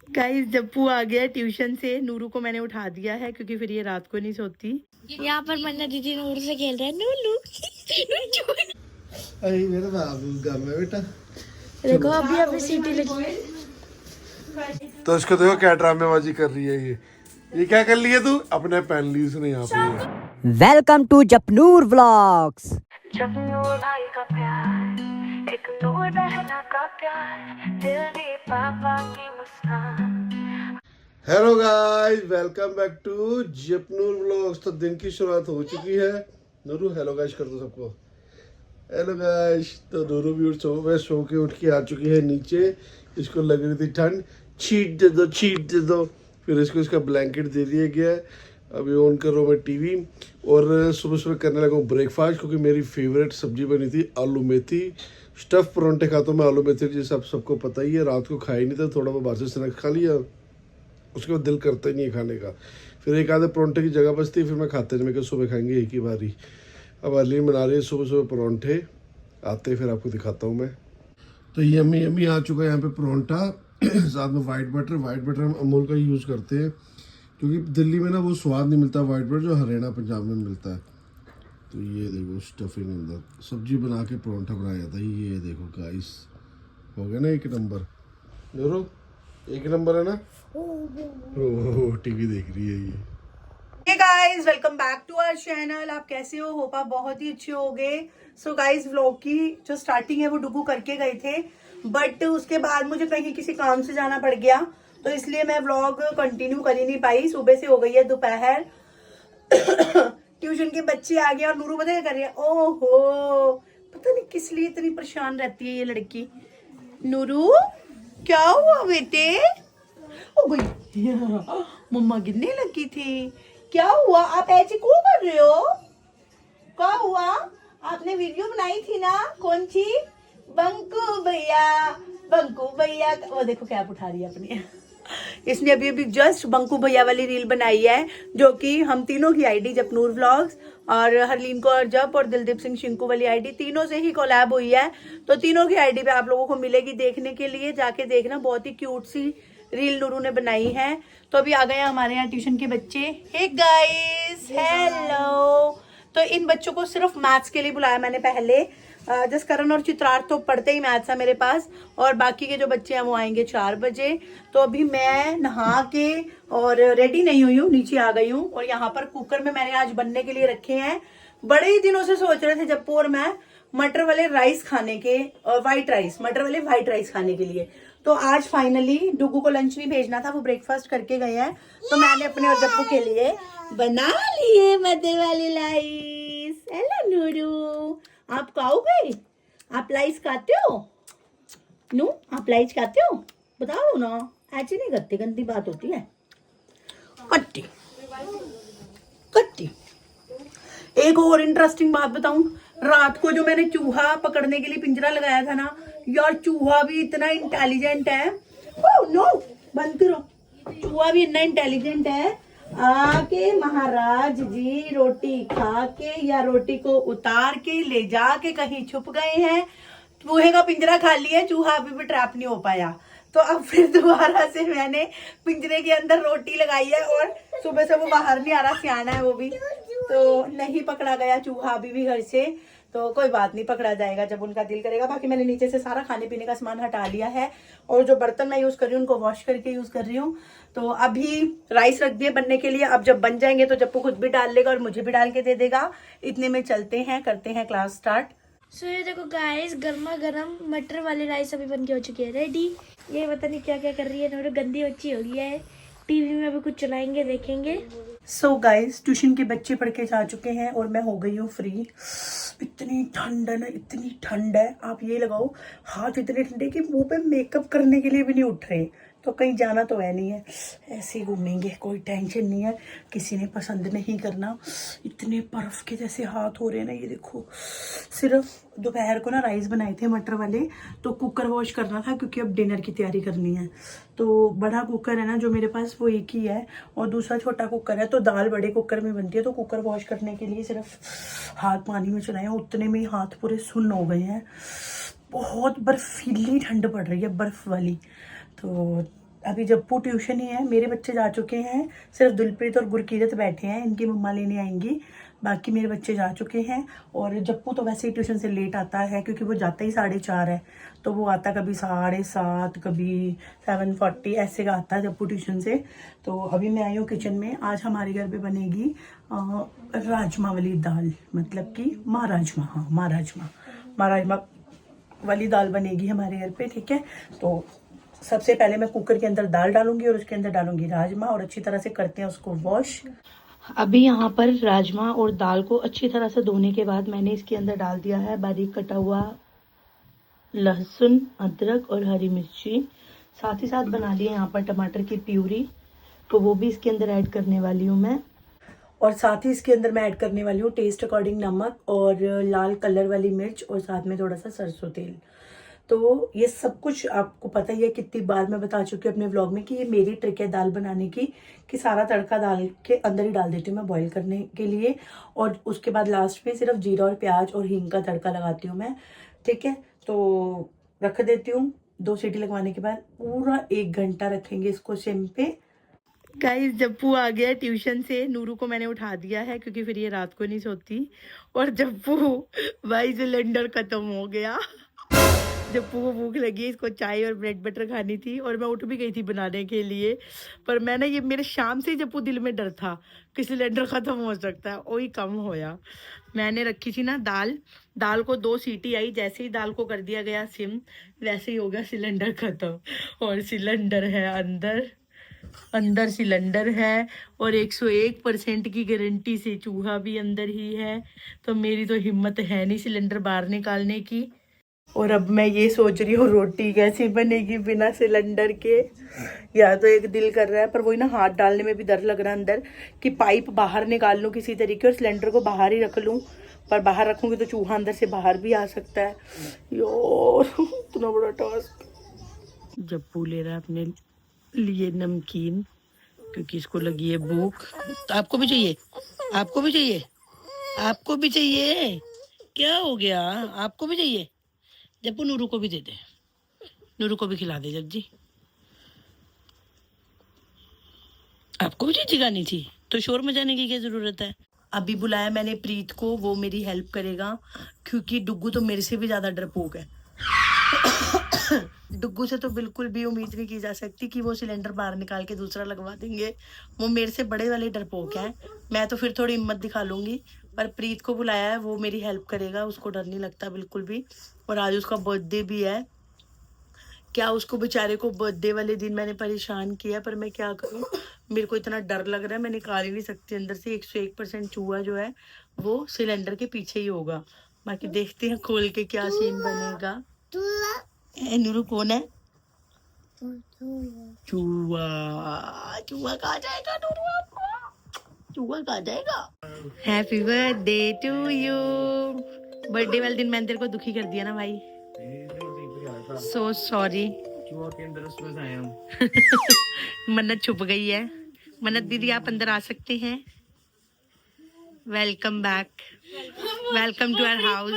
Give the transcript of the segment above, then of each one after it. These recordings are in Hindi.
गाइस जप्पू आ गया ट्यूशन से। नूरू को मैंने उठा दिया है क्योंकि फिर ये रात को नहीं सोती। यहाँ पर मन्ना दीदी नूरू से खेल रहे हैं। नूरू अरे मेरा बाबू गम है बेटा। देखो अभी सीटी लगी है। तो इसको देखो क्या ड्रामेबाजी कर रही है ये क्या कर लिया तू? अपने पहन ली उसने यहाँ पे। Welcome to Japnoor vlogs. Japnoor भाई का प्यार, एक नूर बहना का प्यार, दिल दी पापा की मुस्कान। Hello guys, welcome back to Japnoor vlogs. तो दिन की शुरुआत हो चुकी है। नूरू हेलो गाइस कर दो सबको। Hello guys. तो नूरू भी सो के उठ के आ चुकी है नीचे। इसको लग रही थी ठंड, छीट दे दो। फिर इसको इसका ब्लैंकेट दे दिया गया है। अभी ऑन कर रहा हूँ मैं टीवी और सुबह सुबह करने लगा हूँ ब्रेकफास्ट, क्योंकि मेरी फेवरेट सब्जी बनी थी आलू मेथी। स्टफ़ परोंठे खाता हूँ मैं आलू मेथी, जैसे सबको पता ही है। रात को खाया ही नहीं था, थोड़ा बहुत बाहर से स्नैक्स खा लिया, उसके बाद दिल करता ही नहीं है खाने का। फिर एक आधे परोंठे की जगह बचती है, फिर मैं खाते नहीं। मैं सुबह खाएंगे एक ही बारी। अब अर्लीन बना रही है सुबह सुबह परोंठे। आते फिर आपको दिखाता हूँ मैं। तो यम्मी यम्मी आ चुका है यहाँ पे परोंठा साथ में वाइट बटर हम अमूल का ही यूज़ करते हैं, क्योंकि दिल्ली में ना वो स्वाद नहीं मिलता वाइट बटर जो हरियाणा पंजाब में मिलता है। तो ये देखो स्टफिंग अंदर सब्जी बना के परोंठा बनाया जाता है। ये देखो गाइस, हो गया ना एक नंबर। नूरू एक नंबर है ना। ओह टीवी देख रही है ये। Hey guys, welcome back to our channel. आप कैसे हो? होप आप बहुत ही अच्छे होगे। सो गाइस, व्लॉग की जो स्टार्टिंग है वो डुगू करके गए थे, बट उसके बाद मुझे कहीं किसी काम से जाना पड़ गया, तो इसलिए मैं व्लॉग कंटिन्यू कर ही नहीं पाई। सुबह से हो गई है दोपहर। ट्यूशन के बच्चे आ गए और नूरू पता क्या कर रही है? ओहो, पता नहीं किस लिए इतनी परेशान रहती है ये लड़की। नूरू क्या हुआ बेटे? ओ भाई मम्मा गिरने लगी थी। क्या हुआ? आप ऐसे क्यों कर रहे हो? क्या हुआ? आपने वीडियो बनाई थी ना, कौन सी? बंकू भैया। वो देखो कैप उठा रही है अपनी। इसने अभी अभी जस्ट बंकू भैया वाली रील बनाई है, जो कि हम तीनों की आईडी जपनूर व्लॉग्स और हरलीन कौर जप और दिलदीप सिंह शिंकू वाली आईडी, तीनों से ही कोलैब हुई है। तो तीनों की आईडी पे आप लोगों को मिलेगी देखने के लिए, जाके देखना। बहुत ही क्यूट सी रील नूरू ने बनाई है। तो अभी आ गए हमारे यहाँ ट्यूशन के बच्चे। Hey guys, hello. तो इन बच्चों को सिर्फ मैथ्स के लिए बुलाया मैंने पहले। जसकरण और चित्रार्थ तो पढ़ते ही मैथ्स है मेरे पास, और बाकी के जो बच्चे हैं वो आएंगे 4 बजे। तो अभी मैं नहा के और रेडी नहीं हुई हूँ, नीचे आ गई हूँ। और यहाँ पर कुकर में मैंने आज बनने के लिए रखे हैं। बड़े ही दिनों से सोच रहे थे जप्पू और मैं मटर वाले राइस खाने के, मटर वाले व्हाइट राइस खाने के लिए। तो आज फाइनली डुगू को लंच नहीं भेजना था, वो ब्रेकफास्ट करके गए हैं, तो मैंने अपने और जप्पू के लिए बना लिए मटर वाले राइस। हेलो नूरू, आप खाओगे? आप लाइस खाते हो? नू, आप लाइस खाते हो? बताओ ना, ऐसे नहीं करते, गंदी बात होती है। कट्टी कट्टी। एक और इंटरेस्टिंग बात बताऊं, रात को जो मैंने चूहा पकड़ने के लिए पिंजरा लगाया था ना यार, चूहा भी इतना इंटेलिजेंट है। ओह नो, बंद करो। चूहा भी इतना इंटेलिजेंट है, आके महाराज जी रोटी खा के या रोटी को उतार के ले जाके कहीं छुप गए हैं। चूहे का पिंजरा खाली है, चूहा अभी भी ट्रैप नहीं हो पाया। तो अब फिर दोबारा से मैंने पिंजरे के अंदर रोटी लगाई है, और सुबह से वो बाहर नहीं आ रहा, सियाना है वो भी, तो नहीं पकड़ा गया चूहा अभी भी घर से। तो कोई बात नहीं, पकड़ा जाएगा जब उनका दिल करेगा। बाकी मैंने नीचे से सारा खाने पीने का सामान हटा लिया है, और जो बर्तन मैं यूज कर रही हूँ उनको वॉश करके यूज कर रही हूँ। तो अभी राइस रख दिए बनने के लिए। अब जब बन जाएंगे तो जप्पू खुद भी डाल लेगा और मुझे भी डाल के दे देगा। इतने में चलते हैं, करते हैं क्लास स्टार्ट। सो ये देखो गाइस, गर्मा गर्म मटर वाली राइस अभी बन के हो चुकी है रेडी। ये पता नहीं क्या क्या कर रही है, थोड़ी गंदी बच्ची हो गई है। टीवी में अभी कुछ चलाएंगे, देखेंगे। सो गाइस, ट्यूशन के बच्चे पढ़ के जा चुके हैं और मैं हो गई हूँ फ्री। इतनी ठंड है ना, इतनी ठंड है, आप ये लगाओ हाथ इतने ठंडे कि मुंह पे मेकअप करने के लिए भी नहीं उठ रहे। तो कहीं जाना तो है नहीं है, ऐसे ही घूमेंगे, कोई टेंशन नहीं है, किसी ने पसंद नहीं करना। इतने बर्फ के जैसे हाथ हो रहे हैं ना, ये देखो। सिर्फ दोपहर को ना राइस बनाए थे मटर वाले, तो कुकर वॉश करना था क्योंकि अब डिनर की तैयारी करनी है। तो बड़ा कुकर है ना जो मेरे पास, वो एक ही है, और दूसरा छोटा कुकर है। तो दाल बड़े कुकर में बनती है, तो कुकर वॉश करने के लिए सिर्फ हाथ पानी में चलाए, उतने में ही हाथ पूरे सुन्न हो गए हैं। बहुत बर्फीली ठंड पड़ रही है, बर्फ वाली। तो अभी जप्पू ट्यूशन ही है, मेरे बच्चे जा चुके हैं, सिर्फ दिलप्रीत और गुरकीरत बैठे हैं, इनकी मम्मा लेने आएंगी, बाकी मेरे बच्चे जा चुके हैं। और जप्पू तो वैसे ही ट्यूशन से लेट आता है क्योंकि वो जाता ही 4:30 है, तो वो आता कभी 7:30 कभी 7:40 ऐसे का आता है जप्पू ट्यूशन से। तो अभी मैं आई हूँ किचन में। आज हमारे घर पे बनेगी राजमा वाली दाल, मतलब कि माँ राजमा वाली दाल बनेगी हमारे घर पे, ठीक है। तो सबसे पहले मैं कुकर के अंदर दाल डालूंगी और उसके अंदर डालूंगी राजमा और अच्छी तरह से करते हैं उसको वॉश। अभी यहाँ पर राजमा और दाल को अच्छी तरह से धोने के बाद मैंने इसके अंदर डाल दिया है बारीक कटा हुआ लहसुन, अदरक और हरी मिर्ची। साथ ही साथ बना लिए यहाँ पर टमाटर की प्यूरी, तो वो भी इसके अंदर ऐड करने वाली हूँ मैं। और साथ ही इसके अंदर मैं ऐड करने वाली हूँ टेस्ट अकॉर्डिंग नमक और लाल कलर वाली मिर्च और साथ में थोड़ा सा सरसों तेल। तो ये सब कुछ आपको पता ही है, कितनी बार मैं बता चुकी हूँ अपने व्लॉग में कि ये मेरी ट्रिक है दाल बनाने की, कि सारा तड़का दाल के अंदर ही डाल देती हूँ मैं बॉईल करने के लिए, और उसके बाद लास्ट में सिर्फ जीरा और प्याज और हींग का तड़का लगाती हूँ मैं, ठीक है। तो रख देती हूँ, 2 सीटी लगवाने के बाद पूरा 1 घंटा रखेंगे इसको सिम पे। गाइस जप्पू आ गया ट्यूशन से, नूरू को मैंने उठा दिया है क्योंकि फिर ये रात को नहीं सोती। और जप्पू भाई सिलेंडर खत्म हो गया। जप्पू को भूख लगी, इसको चाय और ब्रेड बटर खानी थी और मैं उठ भी गई थी बनाने के लिए, पर मैंने ये मेरे शाम से ही जप्पू दिल में डर था कि सिलेंडर ख़त्म हो सकता है, वही कम होया। मैंने रखी थी ना दाल को 2 सीटी आई, जैसे ही दाल को कर दिया गया सिम वैसे ही हो गया सिलेंडर ख़त्म। और सिलेंडर है अंदर सिलेंडर है और 101% की गारंटी से चूहा भी अंदर ही है। तो मेरी तो हिम्मत है नहीं सिलेंडर बाहर निकालने की। और अब मैं ये सोच रही हूँ रोटी कैसे बनेगी बिना सिलेंडर के। या तो एक दिल कर रहा है, पर वही ना हाथ डालने में भी डर लग रहा है अंदर, कि पाइप बाहर निकाल लूँ किसी तरीके और सिलेंडर को बाहर ही रख लूँ, पर बाहर रखूँगी तो चूहा अंदर से बाहर भी आ सकता है। यार इतना बड़ा टास्क। जप्पू ले रहा है अपने लिए नमकीन क्योंकि इसको लगी है भूख। तो आपको भी चाहिए? आपको भी चाहिए? आपको भी चाहिए? क्या हो गया? आपको भी चाहिए? जप्पू नूरू को भी दे दे, नूरू को भी खिला दे जब जी। आपको भी चीज़ गानी थी तो शोर मचाने की क्या जरूरत है। अभी बुलाया मैंने प्रीत को, वो मेरी हेल्प करेगा क्योंकि डुग्गू तो मेरे से भी ज्यादा डरपोक है। डुग्गू से तो बिल्कुल भी उम्मीद नहीं की जा सकती कि वो सिलेंडर बाहर निकाल के दूसरा लगवा देंगे, वो मेरे से बड़े वाले डरपोक हैं। मैं तो फिर थोड़ी हिम्मत दिखा लूंगी, पर प्रीत को बुलाया है, वो मेरी हेल्प करेगा, उसको डर नहीं लगता बिल्कुल भी। और आज उसका बर्थडे भी है, क्या उसको बेचारे को बर्थडे वाले दिन मैंने परेशान किया, पर मैं क्या करूं, मेरे को इतना डर लग रहा है मैं निकाल ही नहीं सकती अंदर से। 101% चूहा जो है वो सिलेंडर के पीछे ही होगा। बाकी देखते हैं खोल के क्या सीन बनेगा। नूरू कौन है? चूहा कहा जाएगा नूरू आपको? चूहा कहा जाएगा? Happy birthday to you. Birthday वाले दिन मैंने तेरे को दुखी कर दिया ना भाई, सो सॉरी। मन्नत छुप गई है। मन्नत दीदी आप अंदर आ सकते हैं। Welcome back, welcome to our house.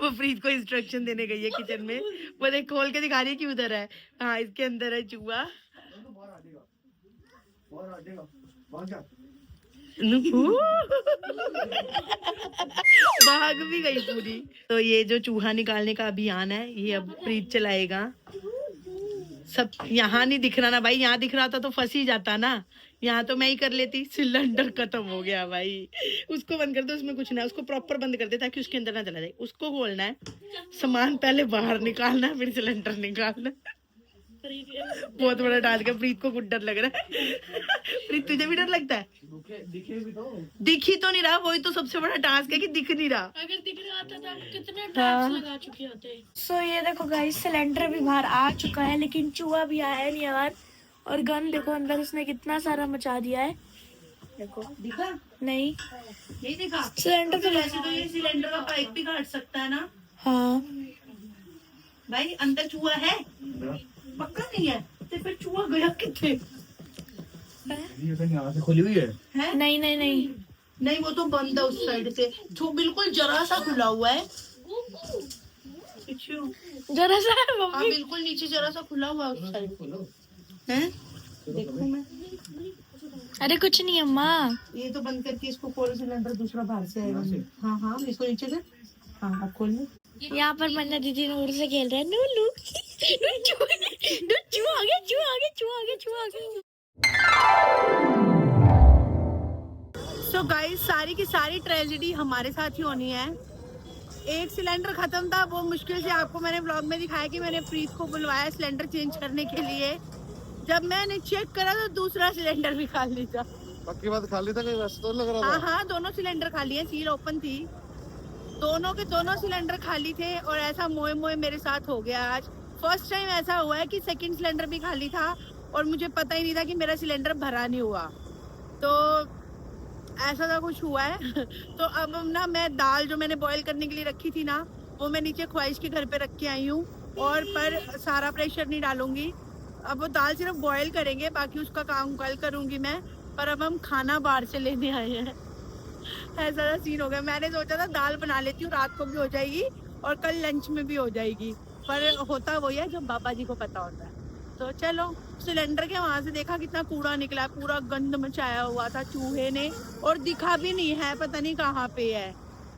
वो प्रीत को इंस्ट्रक्शन देने गई है किचन में, वो देख खोल के दिखा रही है कि उधर है। हाँ इसके अंदर है चूहा। भाग भी गई पूरी। तो ये जो चूहा निकालने का अभियान है ये अब प्रीत चलाएगा। सब यहाँ नहीं दिख रहा ना भाई, यहाँ दिख रहा था तो फंस ही जाता ना, यहाँ तो मैं ही कर लेती। सिलेंडर खत्म हो गया भाई, उसको बंद कर दो, उसमें कुछ ना है, उसको प्रॉपर बंद कर दे ताकि उसके अंदर ना चला जाए। उसको खोलना है, सामान पहले बाहर निकालना है, फिर सिलेंडर निकालना। बहुत बड़ा टास्क है। प्रीत को कुछ डर लग रहा है। प्रीत तुझे भी डर लगता है? दिखी तो नहीं रहा, वही तो सबसे बड़ा टास्क है कि दिख नहीं रहा। अगर दिख रहा था तो आप कितने टास्क लगा चुके होते। सो ये देखो गाइस, सिलेंडर भी बाहर आ चुका है लेकिन चूहा भी आया नहीं यार। और गन देखो अंदर उसने कितना सारा मचा दिया है। देखो दिखा? नहीं नहीं दिखा। सिलेंडर तो वैसे तो ये सिलेंडर का पाइप भी काट सकता है ना। हाँ भाई अंदर चूहा है? पक्का नहीं है तो फिर चूहा गया कितने? खुली हुई है? नहीं नहीं नहीं नहीं वो तो बंद है उस साइड से, जो बिल्कुल जरा सा खुला हुआ है। क्यों? जरा सा हाँ मम्मी। बिल्कुल नीचे जरा सा खुला हुआ है उस साइड हैं। देखो मैं अरे कुछ नहीं अम्मा। ये तो बंद करके इसको खोल, सिलेंडर दूसरा बाहर से आएगा। हाँ हाँ इसको नीचे से, हाँ अब खोल ले। यहाँ पर मन्ना दीदी नूर से खेल रहे हैं। नूलू चू आ गया, चू आ गया, चू आ गया, चू आ गया। सो गाइस सारी की सारी ट्रेजेडी हमारे साथ ही होनी है। एक सिलेंडर खत्म था, वो मुश्किल से आपको मैंने व्लॉग में दिखाया कि मैंने प्रीत को बुलवाया सिलेंडर चेंज करने के लिए। जब मैंने चेक करा तो दूसरा सिलेंडर भी खाली था। पक्की बात, खाली था कहीं वैसे तो लग रहा हाँ था। हाँ दोनों सिलेंडर खाली हैं, सील ओपन थी। दोनों के दोनों सिलेंडर खाली थे और ऐसा मोए मोए मेरे साथ हो गया आज। फर्स्ट टाइम ऐसा हुआ है कि सेकंड सिलेंडर भी खाली था और मुझे पता ही नहीं था कि मेरा सिलेंडर भरा नहीं हुआ। तो ऐसा था कुछ हुआ है। तो अब ना मैं दाल जो मैंने बॉईल करने के लिए रखी थी ना, वो मैं नीचे ख्वाहिश के घर पे रख के आई हूँ और पर सारा प्रेशर नहीं डालूंगी। अब वो दाल सिर्फ बॉईल करेंगे, बाकी उसका काम कल करूंगी मैं। पर अब हम खाना बाहर से लेने आए हैं। ऐसा सीन हो गया। मैंने सोचा था दाल बना लेती हूँ, रात को भी हो जाएगी और कल लंच में भी हो जाएगी, पर होता वही है जो बाबा जी को पता होता है। तो चलो सिलेंडर के वहां से देखा कितना कूड़ा निकला, पूरा गंद मचाया हुआ था चूहे ने और दिखा भी नहीं है, पता नहीं कहाँ पे है।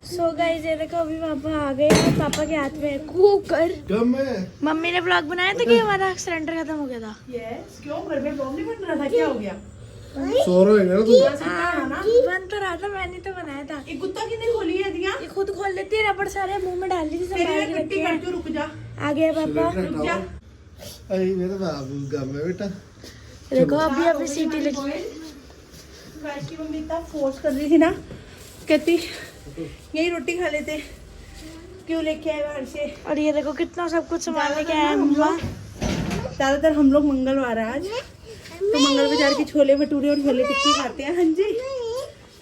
सो गाइस ये देखो अभी पापा आ गए हैं। पापा के हाथ में कुकर। कम है। मम्मी ने ब्लॉग बनाया था कि हमारा सिलेंडर खत्म हो गया था। यस, क्यों घर में ब्लॉग नहीं बन रहा था? क्या हो गया? सो रहे हैं ना तुम। बन तो रहा था, मैंने तो बनाया था। ये कुत्ता कितने खोली है दिया? ये खुद खोल लेती है, रबड़ सारे मुंह में डाल दी थी, तेरे संभाल के में रखी मिट्टी है। कर जो, रुक जा। आ गया पापा। रुक जा। अरे मेरा बाबू गम है बेटा। देखो अभी अभी सीटी लगी है। गाइस की मम्मी इतना फोर्स कर रही थी ना, कहती यही रोटी खा लेते, क्यों लेके आए बाहर से। और ये देखो कितना सब कुछ संभालने के आया मम्मा। ज्यादातर हम लोग मंगलवार है आज, तो मंगल बाजार की छोले भटूरे और छोले टिक्की खाते हैं। हाँ जी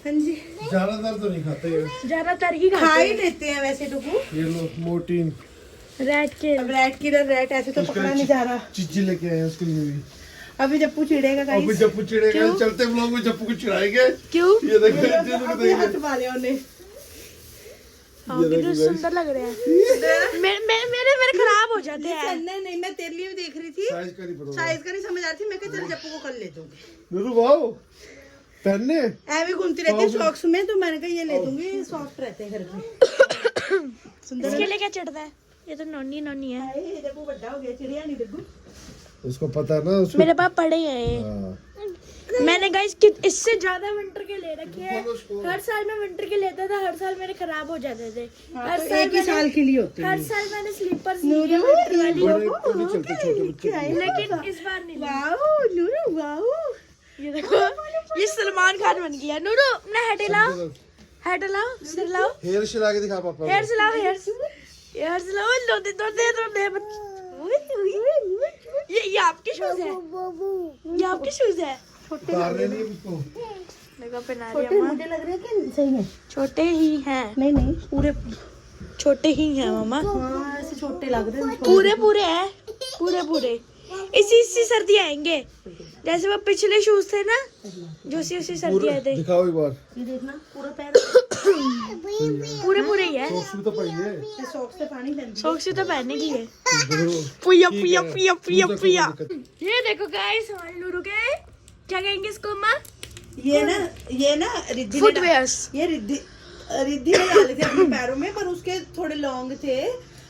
हाँ जी, ज्यादातर तो नहीं खाते हैं, ज्यादातर ही खा खाते ही हैं। लेते हैं वैसे टुकू। ये लो मोटीन रैट के। अब रैट की रैट ऐसे तो पकड़ा नहीं जा रहा। चिज्जी लेके आए हैं उसके लिए भी। अभी जप्पू चिड़ेगा अभी गाइस। जप्पू चिड़ेगा, चलते ब्लॉग में जप्पू को चिढ़ाएंगे। क्यों? ये देखो अभी हाथ मारे उन्हें। हाँ कितने सुंदर लग रहे हैं। मेरे खराब हो जाते हैं। नहीं नहीं, मैं तेरे लिए भी देख रही थी, साइज का नहीं पता। साइज का नहीं समझ आ रही थी। मैं कहा चल जप्पू को कर ले दूंगी। नूरू वाओ पहनने ऐवी घूमती रहती है सॉक्स में, तो मैंने कहा ये ले दूंगी, सॉफ्ट रहते हैं घर में। सुंदर इसके लिए क्या चढ़ता है? ये तो नोनी नोनी है। है। जप्पू बड़ा हो गया, चिड़िया नहीं देखू। उसको पता है ना उसको। मेरे पास पड़े हैं ये। हाँ। मैंने गाइस इससे ज्यादा विंटर के ले रखे हैं। हर साल मैं विंटर के लेता था, हर साल मेरे खराब हो जाते थे। हर साल एक ही साल के लिए होते हैं। हर साल मैंने स्लीपर्स लिए विंटर वाली, बड़े को नहीं चलते, छोटे बच्चे को। लेकिन इस बार नहीं लिए। Wow Nuru wow. ये देखो ये सलमान खान बन गया। नूरू अपना हेड हिलाओ, हेड हिलाओ, सिर हिलाओ, हेयर सिला के दिखा पापा हेयर हिलाओ, हेयर हिलाओ। लो दे दो दे दो दे। ये आपके शूज है, ये आपके शूज है। उतार रहे नहीं उसको। देखो पहना छोटे दिया मुझे लग रहा है कि सही है। छोटे ही हैं। नहीं नहीं, पूरे छोटे ही हैं मामा। हाँ ऐसे छोटे लग रहे हैं। पूरे पूरे हैं, पूरे पूरे। इसी सर्दी आएंगे, जैसे वो पिछले शूज थे ना, जो उसी सर्दी आए थे। दिखाओ एक बार। ये देखना पूरा पैर। पूरे पूरे ही है। सॉक्स भी तो पड़ी है। ये सॉक्स से पानी बहती सॉक्स तो पहनने की है। देखो, पुया पुया पुया पुया देखो, पुया। दिक्कत। ये देखो गाइस हमारे नूरू के क्या कहेंगे इसको माँ? है। ये ना रिद्धि ने फुटवेयर्स। ये रिद्धि ने डाले थे अपने पैरों में, पर उसके थोड़े लॉन्ग थे,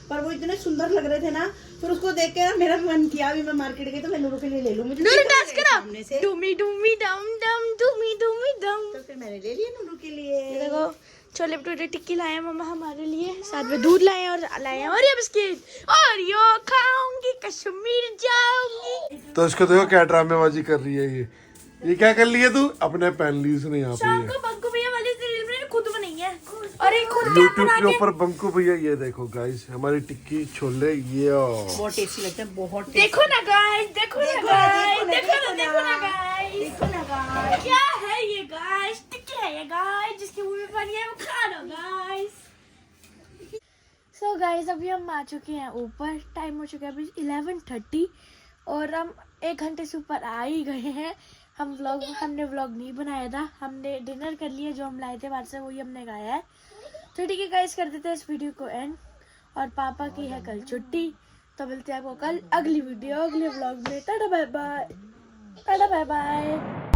पर वो इतने सुंदर लग रहे थे ना, फिर उसको देख के ना मेरा भी मन किया। अभी मैं मार्केट गई तो मैं नूरू के लिए ले लूं। मुझे नूरू दिख डांस रहे करो। सामने से, डूमी डूमी डम डम डूमी डूमी डम। तो फिर मैंने ले लिया नूरू के लिए। ये देखो छोले भटूरे टिक्की लाए हैं मम्मा हमारे लिए, साथ में दूध लाए हैं और लाए हैं और ये बिस्किट। और यो खाऊंगी कश्मीर जाऊंगी। तो इसको देखो क्या ड्रामेबाजी कर रही है ये क्या कर लिया तू? अपने पहन ली उसने यहाँ शाम पे। को बंकू भैया वाली रील मैंने खुद बनाई है और एक खुद क्या यूट्यूब बना के के। ऊपर बंकू भैया ये देखो गाइस हमारी टिक्की छोले ये बहुत टेस्टी लगता है, बहुत टेस्टी। देखो ना गाइस, देखो ना गाइस, देखो देखो ना, ना, देखो ना गाइस, देखो ना गाइस। क्या है ये गाइस? टिक्की है ये गाइस, जिसके मुंह में पानी है वो खा लो गाइस। सो गाइस अभी हम आ चुके हैं ऊपर, टाइम हो चुका है अभी 11:30 और हम 1 घंटे से ऊपर आ ही गए हैं। हमने व्लॉग नहीं बनाया था, हमने डिनर कर लिया, जो हम लाए थे बाहर से वही हमने खाया है। तो ठीक है गाइस, कर देते हैं इस वीडियो को एंड और पापा की है कल छुट्टी। तो मिलते हैं आपको कल अगली वीडियो अगले व्लॉग में। Tata bye bye, tata bye bye.